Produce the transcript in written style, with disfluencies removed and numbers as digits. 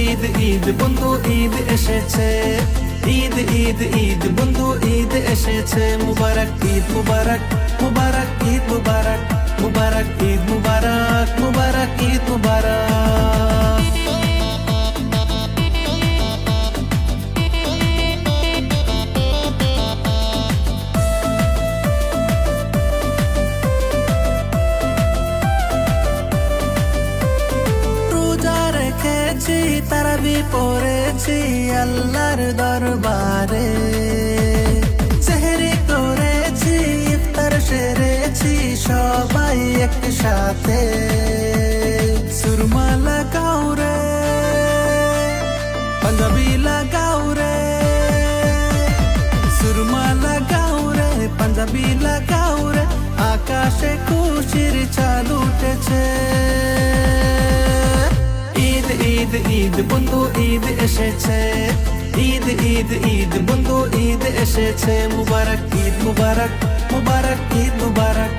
ঈদ ঈদ বন্ধু ঈদ এসেছে, ঈদ ঈদ ঈদ বন্ধু ঈদ এসেছে। মুবারক ঈদ মুবারক, মুবারক ঈদ মুবারক, মুবারক ঈদ মুবারক, মুবারক ঈদ মুবারক। তারাবি পড়েছি আল্লাহর দরবারে, সেহরি করেছি ইফতার সেরেছি সবাই একসাথে। সুরমা লাগাও রে, পাঞ্জাবি লাগাও রে, সুরমা লাগাও রে, পাঞ্জাবি লাগাও রে, আকাশে খুশির চাঁদ উঠেছে। ঈদ ঈদ বন্ধু ঈদ এসেছে, ঈদ ঈদ ঈদ বন্ধু ঈদ এসেছে। মুবারক ঈদ মুবারক, মুবারক ঈদ মুবারক।